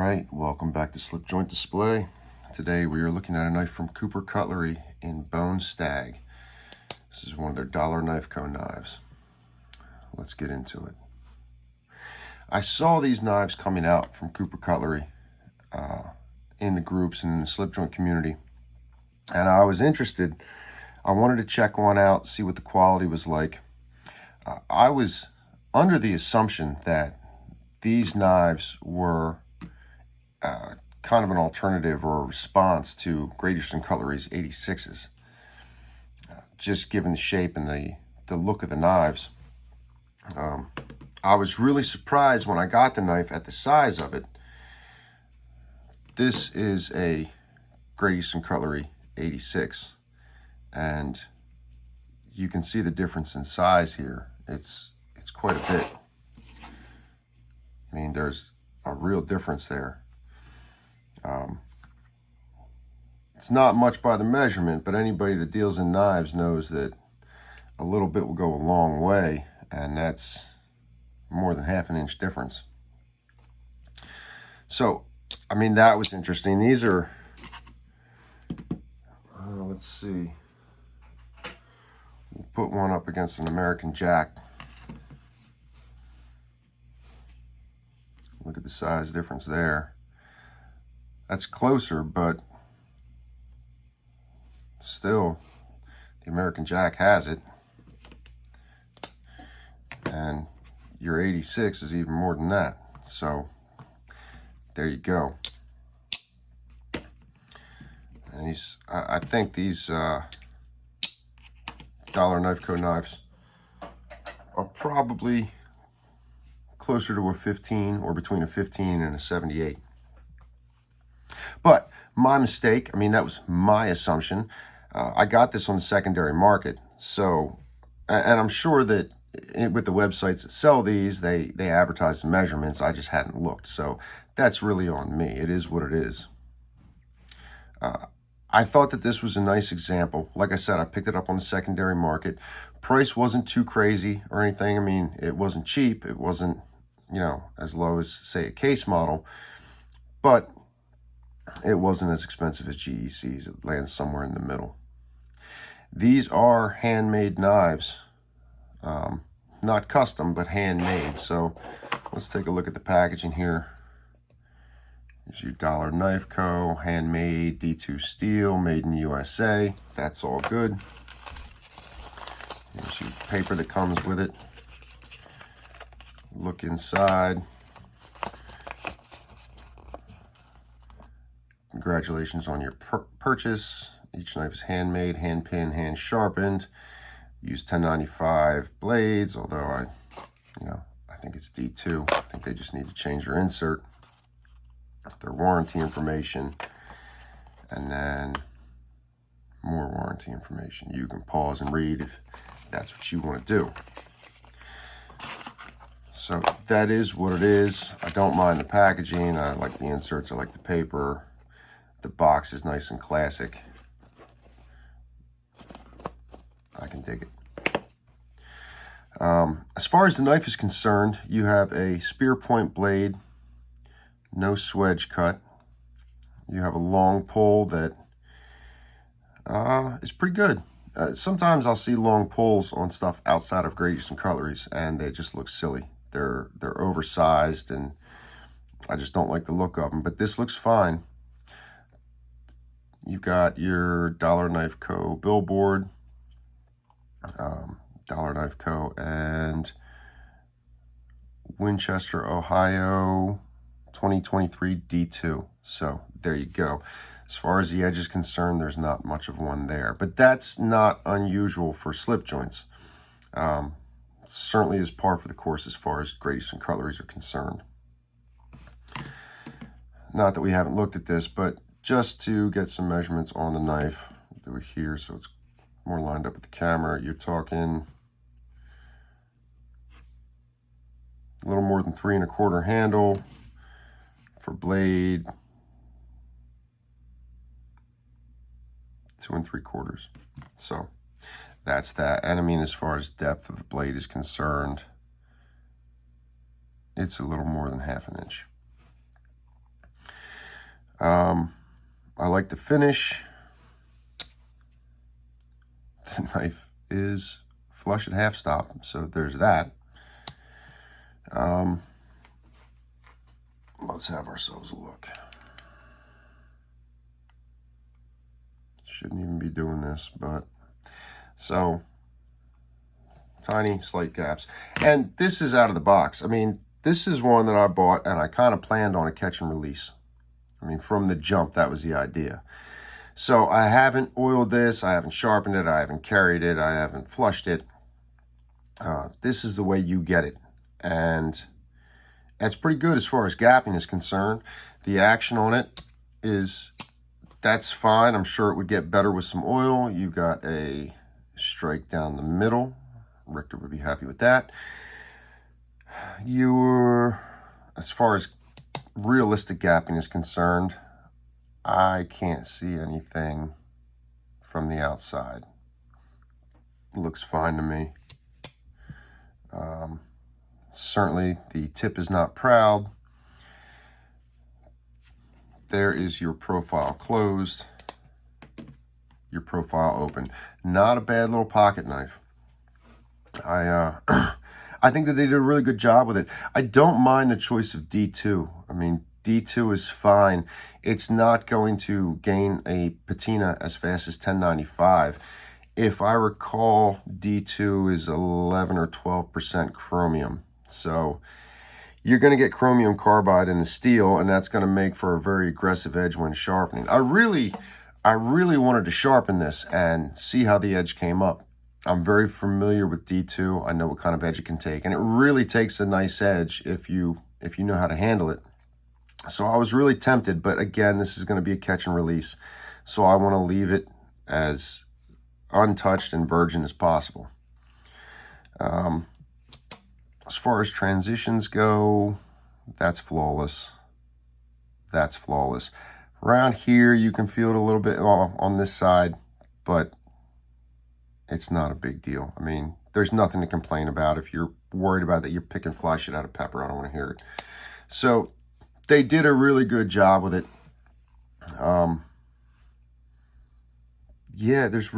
Alright, welcome back to Slip Joint Display. Today we are looking at a knife from Cooper Cutlery in Bone Stag. This is one of their dollar knife co knives. Let's get into it. I saw these knives coming out from Cooper Cutlery in the groups and in the slip joint community, and I was interested. I wanted to check one out, see what the quality was like. I was under the assumption that these knives were kind of an alternative or a response to Great Eastern Cutlery's 86s. Just given the shape and the look of the knives. I was really surprised when I got the knife at the size of it. This is a Great Eastern Cutlery 86, and you can see the difference in size here. It's quite a bit. I mean, there's a real difference there. It's not much by the measurement, but anybody that deals in knives knows that a little bit will go a long way, and that's more than half an inch difference. So, I mean, that was interesting. These are, let's see, we'll put one up against an American Jack. Look at the size difference there. That's closer, but still, the American Jack has it. And your 86 is even more than that. So, there you go. And I think these dollar knife co knives are probably closer to a 15, or between a 15 and a 78. But my mistake, I mean, that was my assumption. I got this on the secondary market. So, and I'm sure that with the websites that sell these, they advertise the measurements. I just hadn't looked. So that's really on me. It is what it is. I thought that this was a nice example. Like I said, I picked it up on the secondary market. Price wasn't too crazy or anything. I mean, it wasn't cheap. It wasn't, you know, as low as, say, a case model. But it wasn't as expensive as GEC's. It lands somewhere in the middle. These are handmade knives. Not custom, but handmade. So let's take a look at the packaging here. Here's your Dollar Knife Co. Handmade D2 steel, made in USA. That's all good. Here's your paper that comes with it. Look inside. Congratulations on your purchase. Each knife is handmade, hand pinned, hand sharpened. Use 1095 blades, although I think it's D2. I think they just need to change their insert, their warranty information, and then more warranty information. You can pause and read if that's what you want to do. So that is what it is. I don't mind the packaging. I like the inserts. I like the paper. The box is nice and classic. I can dig it. As far as the knife is concerned, you have a spear point blade, no swedge cut. You have a long pull that is pretty good. Sometimes I'll see long pulls on stuff outside of Great Eastern Cutlery's, and they just look silly. They're oversized, and I just don't like the look of them. But this looks fine. You've got your Dollar Knife Co. billboard, Dollar Knife Co. and Winchester, Ohio, 2023 D2. So there you go. As far as the edge is concerned, there's not much of one there, but that's not unusual for slip joints. Certainly is par for the course as far as Great Eastern Cutlery's are concerned. Not that we haven't looked at this, but just to get some measurements on the knife that were here, so it's more lined up with the camera. You're talking a little more than 3 1/4 handle for blade, 2 3/4. So that's that. And I mean, as far as depth of the blade is concerned, it's a little more than half an inch. I like the finish. The knife is flush at half stop, so there's that. Let's have ourselves a look. Shouldn't even be doing this, but so tiny slight gaps. And this is out of the box. I mean, this is one that I bought and I kind of planned on a catch and release. I mean, from the jump, that was the idea. So I haven't oiled this, I haven't sharpened it, I haven't carried it, I haven't flushed it. This is the way you get it. And that's pretty good as far as gapping is concerned. The action on it is, that's fine. I'm sure it would get better with some oil. You've got a strike down the middle. Richter would be happy with that. As far as realistic gapping is concerned, I can't see anything from the outside. It looks fine to me. Certainly the tip is not proud. There is your profile closed, your profile open. Not a bad little pocket knife. I think that they did a really good job with it. I don't mind the choice of D2. I mean, D2 is fine. It's not going to gain a patina as fast as 1095. If I recall, D2 is 11 or 12% chromium. So you're going to get chromium carbide in the steel, and that's going to make for a very aggressive edge when sharpening. I really wanted to sharpen this and see how the edge came up. I'm very familiar with D2. I know what kind of edge it can take, and it really takes a nice edge if you know how to handle it. So I was really tempted, but again, this is going to be a catch and release, so I want to leave it as untouched and virgin as possible. As far as transitions go, that's flawless. That's flawless. Around here, you can feel it a little bit on this side, but it's not a big deal. I mean, there's nothing to complain about. If you're worried about that, you're picking fly shit out of pepper. I don't want to hear it. So they did a really good job with it. Yeah, it's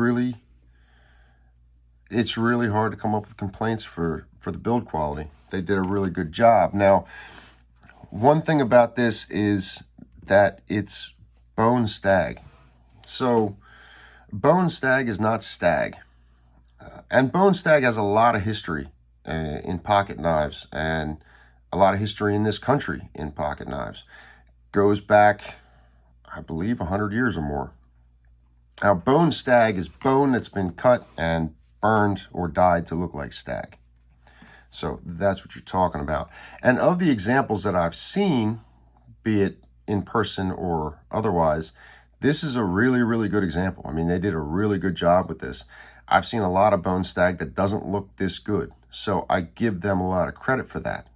really hard to come up with complaints for the build quality. They did a really good job. Now, one thing about this is that it's bone stag. So bone stag is not stag. And bone stag has a lot of history in pocket knives, and a lot of history in this country in pocket knives. Goes back, I believe, 100 years or more. Now, bone stag is bone that's been cut and burned or dyed to look like stag. So that's what you're talking about. And of the examples that I've seen, be it in person or otherwise, this is a really, really good example. I mean, they did a really good job with this. I've seen a lot of bone stag that doesn't look this good, so I give them a lot of credit for that.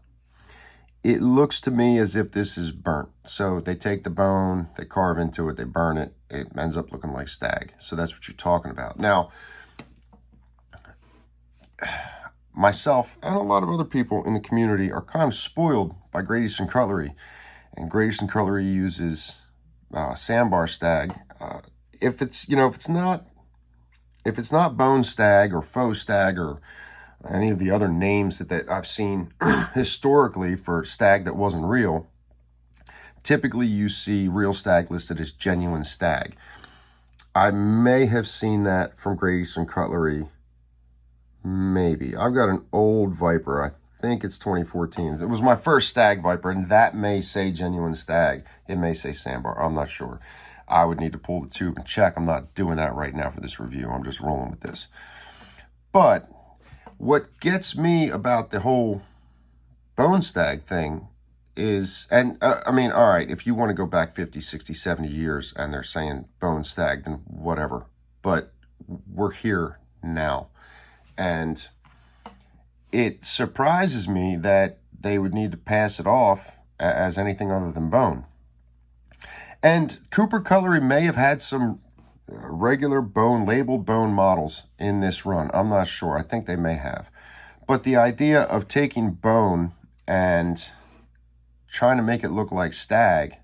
It looks to me as if this is burnt. So they take the bone, they carve into it, they burn it, it ends up looking like stag. So that's what you're talking about. Now, myself and a lot of other people in the community are kind of spoiled by Grady Cutlery, and Grady Cutlery uses sandbar stag. If it's not bone stag or faux stag or any of the other names that I've seen historically for stag that wasn't real, typically you see real stag listed as genuine stag. I may have seen that from Grady Cutlery. Maybe. I've got an old Viper. I think it's 2014. It was my first stag Viper, and that may say genuine stag. It may say sandbar. I'm not sure. I would need to pull the tube and check. I'm not doing that right now for this review. I'm just rolling with this. But what gets me about the whole bone stag thing is, and I mean, all right, if you want to go back 50, 60, 70 years and they're saying bone stag, then whatever. But we're here now. And it surprises me that they would need to pass it off as anything other than bone. And Cooper Cutlery may have had some regular bone, labeled bone models in this run. I'm not sure. I think they may have. But the idea of taking bone and trying to make it look like stag,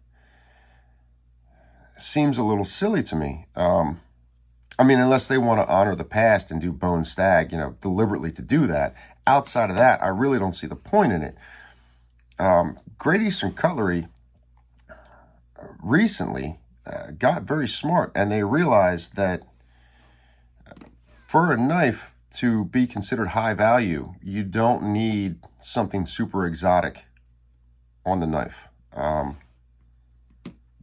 seems a little silly to me. I mean, unless they want to honor the past and do bone stag, deliberately to do that. Outside of that, I really don't see the point in it. Great Eastern Cutlery recently got very smart, and they realized that for a knife to be considered high value, you don't need something super exotic on the knife.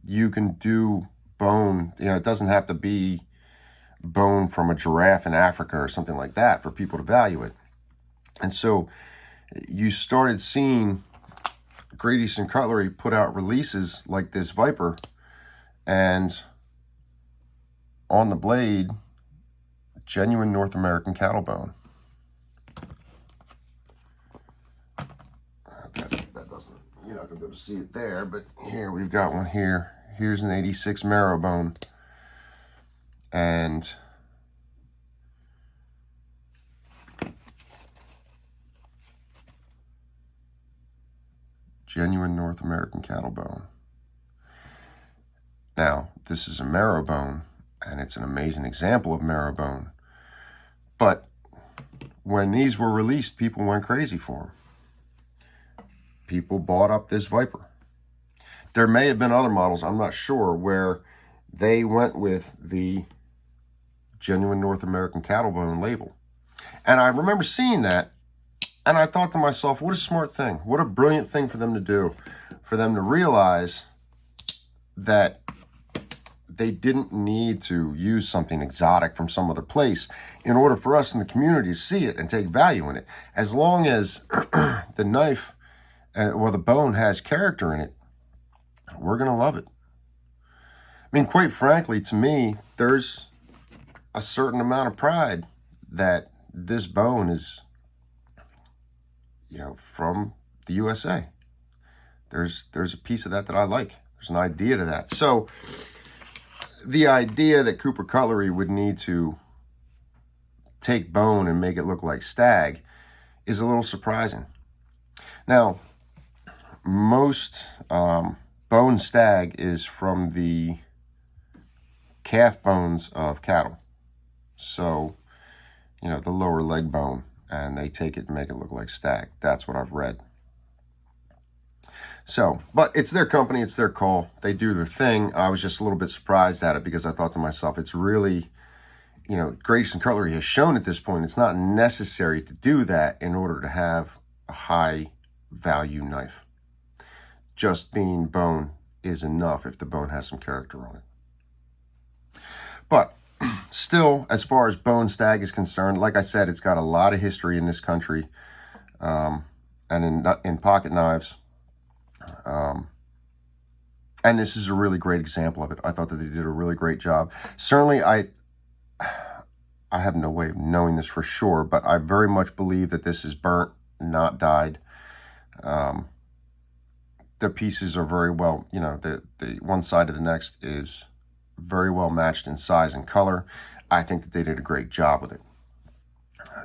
You can do bone, it doesn't have to be bone from a giraffe in Africa or something like that for people to value it. And so you started seeing Great Eastern Cutlery put out releases like this Viper, and on the blade, genuine North American cattle bone. That doesn't, you're not going to be able to see it there, but here we've got one here. Here's an 86 marrow bone. And genuine North American cattle bone. Now, this is a marrow bone, and it's an amazing example of marrow bone. But when these were released, people went crazy for them. People bought up this Viper. There may have been other models, I'm not sure, where they went with the genuine North American cattle bone label. And I remember seeing that, and I thought to myself, what a smart thing. What a brilliant thing for them to do. For them to realize that they didn't need to use something exotic from some other place in order for us in the community to see it and take value in it. As long as the knife or the bone has character in it, we're going to love it. I mean, quite frankly, to me, there's a certain amount of pride that this bone is, from the USA. There's a piece of that I like. There's an idea to that. So the idea that Cooper Cutlery would need to take bone and make it look like Stag is a little surprising. Now, most bone Stag is from the calf bones of cattle. So, the lower leg bone, and they take it and make it look like Stag. That's what I've read. So, but it's their company, it's their call. They do their thing. I was just a little bit surprised at it because I thought to myself, it's really, Great Eastern Cutlery has shown at this point it's not necessary to do that in order to have a high value knife. Just being bone is enough if the bone has some character on it. But still, as far as bone Stag is concerned, like I said, it's got a lot of history in this country, and in pocket knives. And this is a really great example of it. I thought that they did a really great job. Certainly, I have no way of knowing this for sure, but I very much believe that this is burnt, not dyed. The pieces are very well, the one side to the next is very well matched in size and color. I think that they did a great job with it.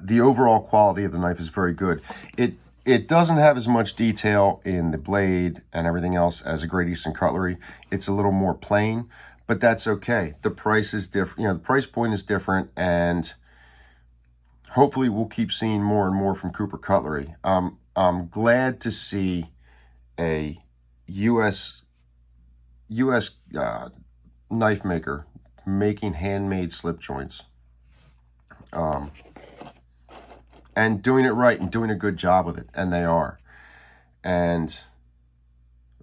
The overall quality of the knife is very good. It doesn't have as much detail in the blade and everything else as a Great Eastern Cutlery. It's a little more plain, but that's okay. The price is different. The price point is different, and hopefully we'll keep seeing more and more from Cooper Cutlery. I'm glad to see a U.S. Knife maker making handmade slip joints. And doing it right and doing a good job with it, and they are. And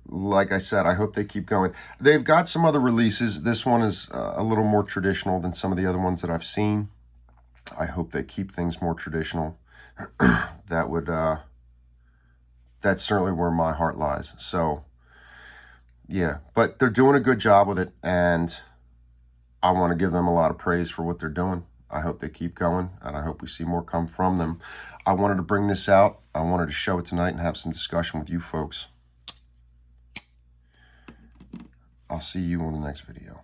like I said, I hope they keep going. They've got some other releases. This one is a little more traditional than some of the other ones that I've seen. I hope they keep things more traditional. That's certainly where my heart lies. So, yeah, but they're doing a good job with it, and I want to give them a lot of praise for what they're doing. I hope they keep going, and I hope we see more come from them. I wanted to bring this out. I wanted to show it tonight and have some discussion with you folks. I'll see you on the next video.